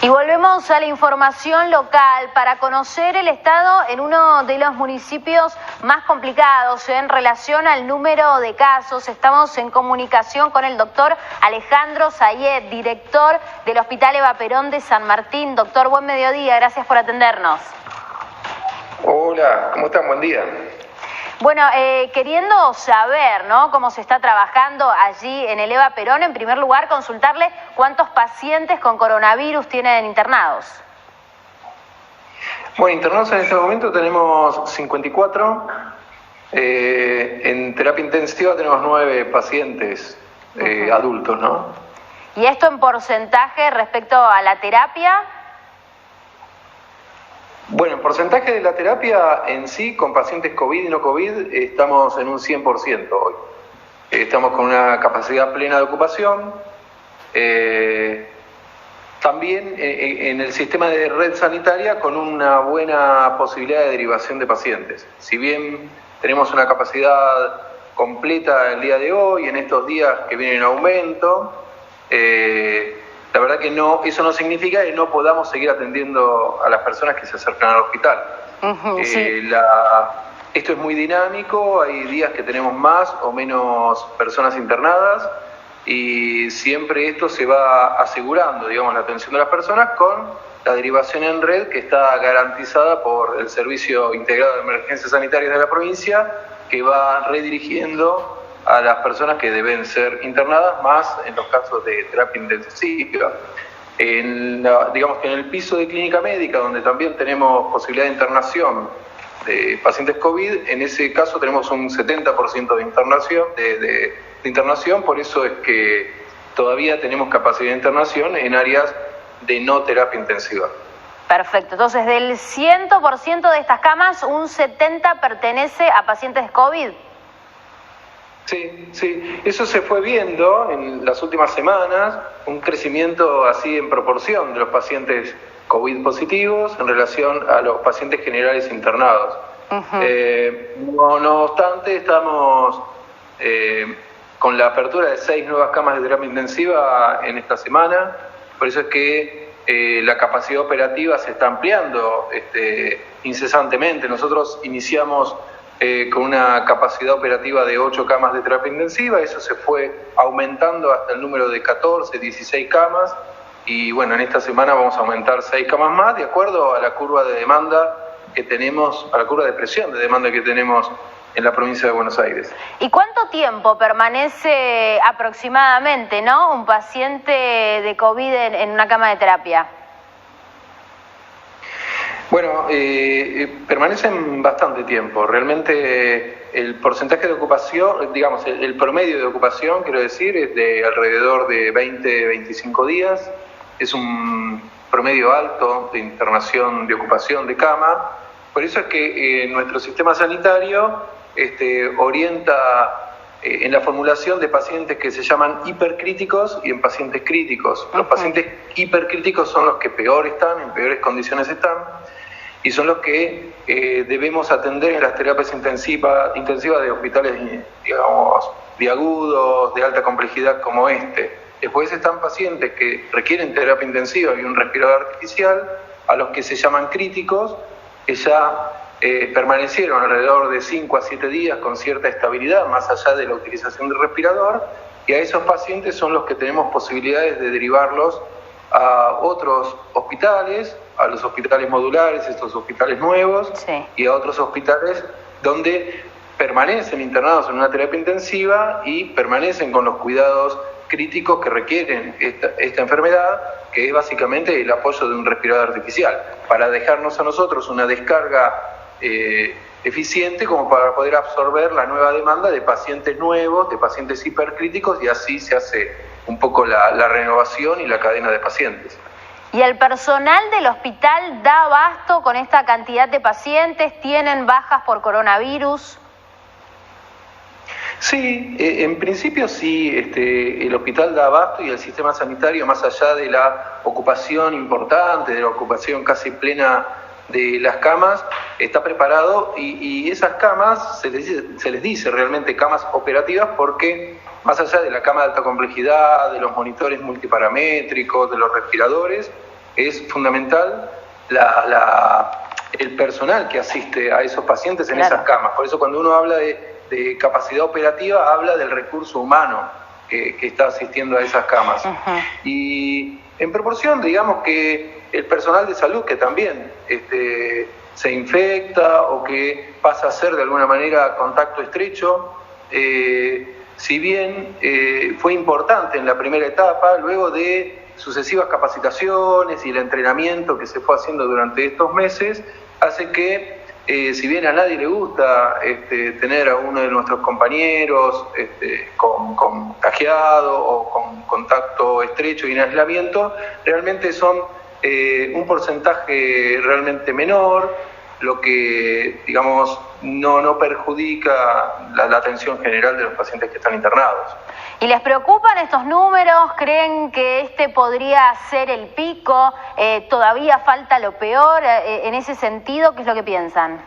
Y volvemos a la información local para conocer el estado en uno de los municipios más complicados en relación al número de casos. Estamos en comunicación con el doctor Alejandro Zayed, director del Hospital Eva Perón de San Martín. Doctor, buen mediodía, gracias por atendernos. Hola, ¿cómo están? Buen día. Bueno, queriendo saber, ¿no?, cómo se está trabajando allí en el Eva Perón, en primer lugar, consultarle cuántos pacientes con coronavirus tienen internados. Bueno, internados en este momento tenemos 54. En terapia intensiva tenemos 9 pacientes adultos, ¿no? ¿Y esto en porcentaje respecto a la terapia? Bueno, en porcentaje de la terapia en sí, con pacientes COVID y no COVID, estamos en un 100% hoy. Estamos con una capacidad plena de ocupación. También en el sistema de red sanitaria con una buena posibilidad de derivación de pacientes. Si bien tenemos una capacidad completa el día de hoy, en estos días que vienen en aumento, la verdad que eso no significa que no podamos seguir atendiendo a las personas que se acercan al hospital. Sí. Esto es muy dinámico, hay días que tenemos más o menos personas internadas y siempre esto se va asegurando, digamos, la atención de las personas con la derivación en red que está garantizada por el Servicio Integrado de Emergencias Sanitarias de la provincia, que va redirigiendo a las personas que deben ser internadas, más en los casos de terapia intensiva. Digamos que en el piso de clínica médica, donde también tenemos posibilidad de internación de pacientes COVID, en ese caso tenemos un 70% de internación, por eso es que todavía tenemos capacidad de internación en áreas de no terapia intensiva. Perfecto, entonces del 100% de estas camas, un 70% pertenece a pacientes de COVID. Sí, eso se fue viendo en las últimas semanas, un crecimiento así en proporción de los pacientes COVID positivos en relación a los pacientes generales internados. No obstante, estamos con la apertura de 6 nuevas camas de terapia intensiva en esta semana, por eso es que la capacidad operativa se está ampliando incesantemente. Nosotros iniciamos con una capacidad operativa de 8 camas de terapia intensiva, eso se fue aumentando hasta el número de 14, 16 camas, y bueno, en esta semana vamos a aumentar 6 camas más, de acuerdo a la curva de demanda que tenemos, a la curva de presión de demanda que tenemos en la provincia de Buenos Aires. ¿Y cuánto tiempo permanece aproximadamente, ¿no?, un paciente de COVID en una cama de terapia? Bueno, permanecen bastante tiempo. Realmente el porcentaje de ocupación, digamos, el promedio de ocupación, quiero decir, es de alrededor de 20-25 días. Es un promedio alto de internación, de ocupación de cama. Por eso es que nuestro sistema sanitario orienta en la formulación de pacientes que se llaman hipercríticos y en pacientes críticos. Los pacientes hipercríticos son los que peor están, en peores condiciones están, y son los que debemos atender en las terapias intensivas de hospitales, digamos, de agudos, de alta complejidad como este. Después están pacientes que requieren terapia intensiva y un respirador artificial, a los que se llaman críticos, que ya permanecieron alrededor de 5 a 7 días con cierta estabilidad, más allá de la utilización del respirador, y a esos pacientes son los que tenemos posibilidades de derivarlos a otros hospitales, a los hospitales modulares, estos hospitales nuevos, sí, y a otros hospitales donde permanecen internados en una terapia intensiva y permanecen con los cuidados críticos que requieren esta enfermedad, que es básicamente el apoyo de un respirador artificial, para dejarnos a nosotros una descarga eficiente como para poder absorber la nueva demanda de pacientes nuevos, de pacientes hipercríticos, y así se hace un poco la renovación y la cadena de pacientes. ¿Y el personal del hospital da abasto con esta cantidad de pacientes? ¿Tienen bajas por coronavirus? Sí, en principio sí, el hospital da abasto y el sistema sanitario, más allá de la ocupación importante, de la ocupación casi plena de las camas, está preparado, y esas camas se les dice realmente camas operativas, porque más allá de la cama de alta complejidad, de los monitores multiparamétricos, de los respiradores, es fundamental el personal que asiste a esos pacientes en esas camas. Por eso cuando uno habla de capacidad operativa, habla del recurso humano que está asistiendo a esas camas. Y en proporción, digamos que el personal de salud que también se infecta o que pasa a ser de alguna manera contacto estrecho, si bien fue importante en la primera etapa, luego de sucesivas capacitaciones y el entrenamiento que se fue haciendo durante estos meses, hace que, si bien a nadie le gusta tener a uno de nuestros compañeros contagiado o con contacto estrecho y en aislamiento, realmente son un porcentaje realmente menor, lo que, digamos, no perjudica la atención general de los pacientes que están internados. ¿Y les preocupan estos números? ¿Creen que este podría ser el pico? ¿Todavía falta lo peor? En ese sentido, ¿qué es lo que piensan?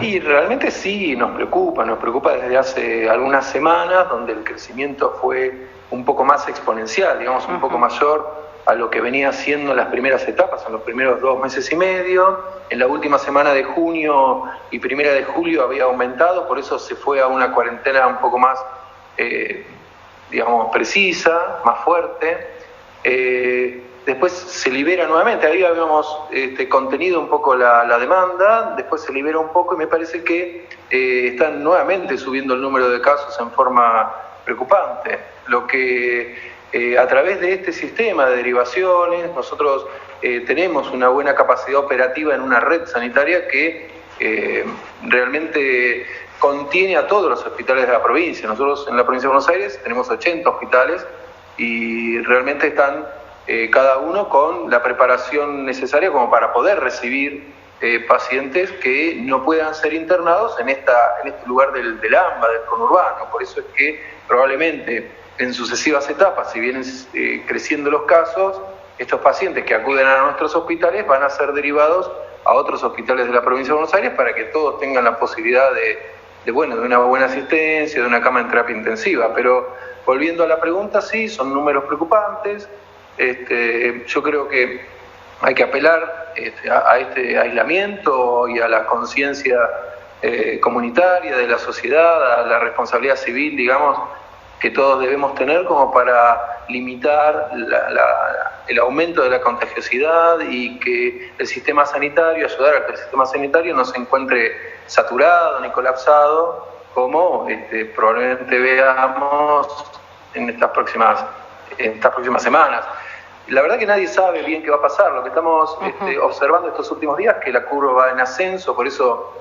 Y realmente sí, nos preocupa desde hace algunas semanas, donde el crecimiento fue un poco más exponencial, digamos, un poco mayor a lo que venía siendo en las primeras etapas, en los primeros 2 meses y medio. En la última semana de junio y primera de julio había aumentado, por eso se fue a una cuarentena un poco más, digamos, precisa, más fuerte. Después se libera nuevamente, ahí habíamos contenido un poco la demanda, después se libera un poco y me parece que están nuevamente subiendo el número de casos en forma preocupante, lo que a través de este sistema de derivaciones nosotros tenemos una buena capacidad operativa en una red sanitaria que realmente contiene a todos los hospitales de la provincia. Nosotros en la provincia de Buenos Aires tenemos 80 hospitales y realmente están cada uno con la preparación necesaria como para poder recibir pacientes que no puedan ser internados en este lugar del AMBA, del conurbano. Por eso es que probablemente en sucesivas etapas, si vienen creciendo los casos, estos pacientes que acuden a nuestros hospitales van a ser derivados a otros hospitales de la provincia de Buenos Aires para que todos tengan la posibilidad de una buena asistencia, de una cama en terapia intensiva. Pero volviendo a la pregunta, sí, son números preocupantes. Yo creo que hay que apelar a este aislamiento y a la conciencia comunitaria de la sociedad, a la responsabilidad civil, digamos, que todos debemos tener como para limitar el aumento de la contagiosidad y que el sistema sanitario, ayudar a que el sistema sanitario no se encuentre saturado ni colapsado, como probablemente veamos en estas próximas semanas. La verdad que nadie sabe bien qué va a pasar. Lo que estamos observando estos últimos días es que la curva va en ascenso, por eso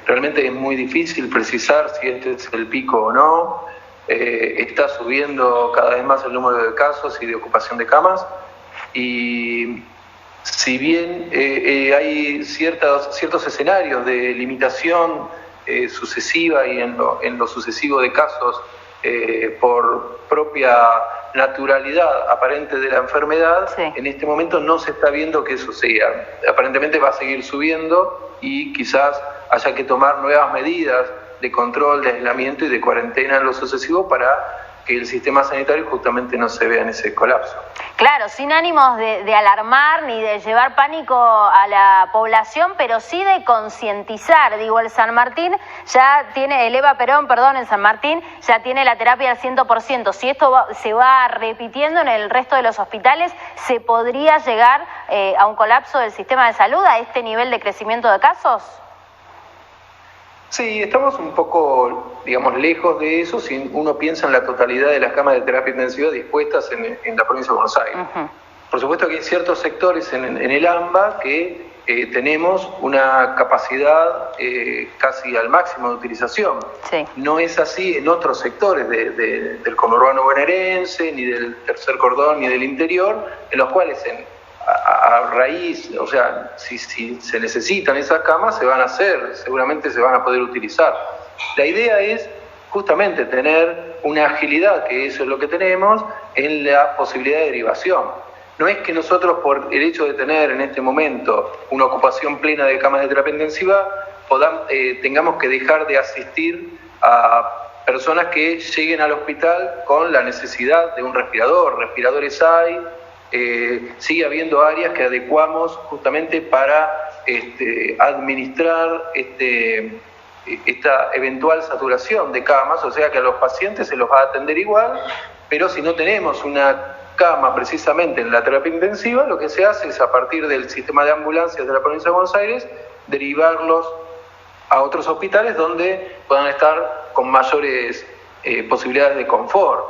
realmente es muy difícil precisar si este es el pico o no. Está subiendo cada vez más el número de casos y de ocupación de camas, y si bien hay ciertos escenarios de limitación sucesiva y en lo sucesivo de casos por propia naturalidad aparente de la enfermedad, sí, en este momento no se está viendo que eso sea. Aparentemente va a seguir subiendo y quizás haya que tomar nuevas medidas de control, de aislamiento y de cuarentena en lo sucesivo para que el sistema sanitario justamente no se vea en ese colapso. Claro, sin ánimos de alarmar ni de llevar pánico a la población, pero sí de concientizar. Digo, el San Martín ya tiene, el Eva Perón, perdón, en San Martín ya tiene la terapia al 100%. Si esto se va repitiendo en el resto de los hospitales, ¿se podría llegar a un colapso del sistema de salud a este nivel de crecimiento de casos? Sí, estamos un poco, digamos, lejos de eso si uno piensa en la totalidad de las camas de terapia intensiva dispuestas en la provincia de Buenos Aires. Por supuesto que hay ciertos sectores en el AMBA que tenemos una capacidad casi al máximo de utilización. Sí. No es así en otros sectores del conurbano bonaerense, ni del tercer cordón, ni del interior, en los cuales a raíz, o sea, si se necesitan esas camas, se van a hacer, seguramente se van a poder utilizar. La idea es justamente tener una agilidad, que eso es lo que tenemos, en la posibilidad de derivación. No es que nosotros, por el hecho de tener en este momento una ocupación plena de camas de terapia intensiva, tengamos que dejar de asistir a personas que lleguen al hospital con la necesidad de un respirador. Respiradores hay, sigue habiendo áreas que adecuamos justamente para administrar esta eventual saturación de camas, o sea que a los pacientes se los va a atender igual, pero si no tenemos una cama precisamente en la terapia intensiva, lo que se hace es, a partir del sistema de ambulancias de la provincia de Buenos Aires, derivarlos a otros hospitales donde puedan estar con mayores posibilidades de confort.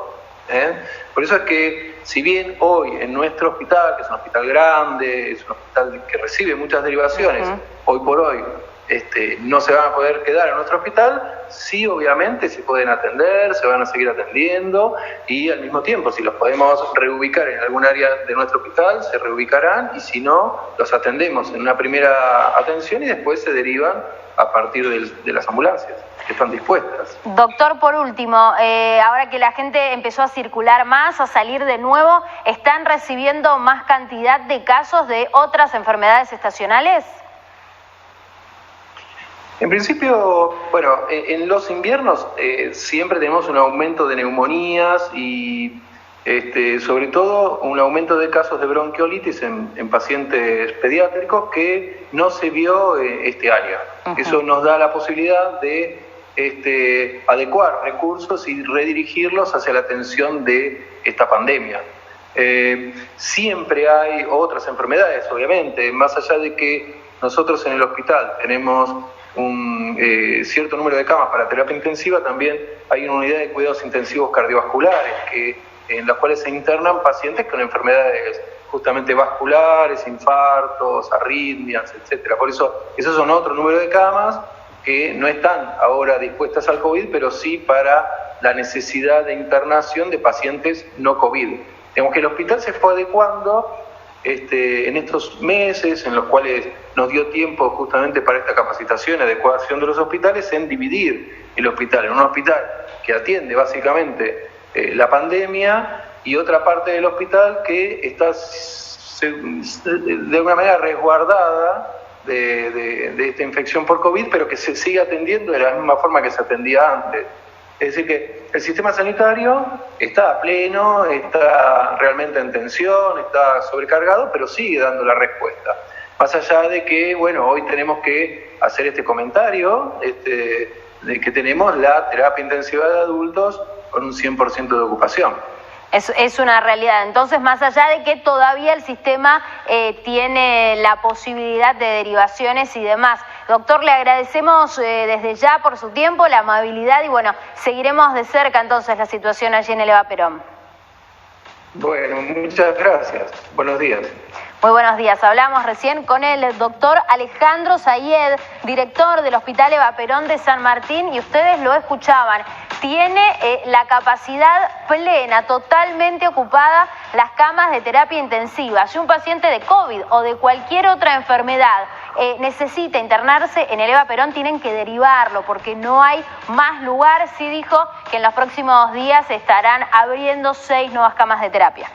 Por eso es que, si bien hoy en nuestro hospital, que es un hospital grande, es un hospital que recibe muchas derivaciones, hoy por hoy no se van a poder quedar en nuestro hospital, sí, obviamente se pueden atender, se van a seguir atendiendo, y al mismo tiempo, si los podemos reubicar en algún área de nuestro hospital, se reubicarán, y si no, los atendemos en una primera atención y después se derivan a partir de las ambulancias que están dispuestas. Doctor, por último, ahora que la gente empezó a circular más, a salir de nuevo, ¿están recibiendo más cantidad de casos de otras enfermedades estacionales? En principio, bueno, en los inviernos siempre tenemos un aumento de neumonías y sobre todo un aumento de casos de bronquiolitis en pacientes pediátricos que no se vio este año. Eso nos da la posibilidad de adecuar recursos y redirigirlos hacia la atención de esta pandemia. Siempre hay otras enfermedades, obviamente, más allá de que nosotros en el hospital tenemos un cierto número de camas para terapia intensiva, también hay una unidad de cuidados intensivos cardiovasculares en las cuales se internan pacientes con enfermedades justamente vasculares, infartos, arritmias, etcétera. Por eso, esos son otro número de camas que no están ahora dispuestas al COVID, pero sí para la necesidad de internación de pacientes no COVID. Digamos que el hospital se fue adecuando en estos meses en los cuales nos dio tiempo justamente para esta capacitación y adecuación de los hospitales, en dividir el hospital en un hospital que atiende básicamente la pandemia y otra parte del hospital que está de alguna manera resguardada de esta infección por COVID, pero que se sigue atendiendo de la misma forma que se atendía antes. Es decir, que el sistema sanitario está a pleno, está realmente en tensión, está sobrecargado, pero sigue dando la respuesta. Más allá de que, bueno, hoy tenemos que hacer este comentario de que tenemos la terapia intensiva de adultos con un 100% de ocupación. Es una realidad. Entonces, más allá de que todavía el sistema tiene la posibilidad de derivaciones y demás. Doctor, le agradecemos desde ya por su tiempo, la amabilidad y bueno, seguiremos de cerca entonces la situación allí en el EVA Perón. Bueno, muchas gracias. Buenos días. Muy buenos días. Hablamos recién con el doctor Alejandro Zayed, director del Hospital EVA Perón de San Martín, y ustedes lo escuchaban. Tiene la capacidad plena, totalmente ocupada las camas de terapia intensiva. Si un paciente de COVID o de cualquier otra enfermedad necesita internarse en el EVA Perón, tienen que derivarlo porque no hay más lugar. Sí dijo que en los próximos días estarán abriendo 6 nuevas camas de terapia.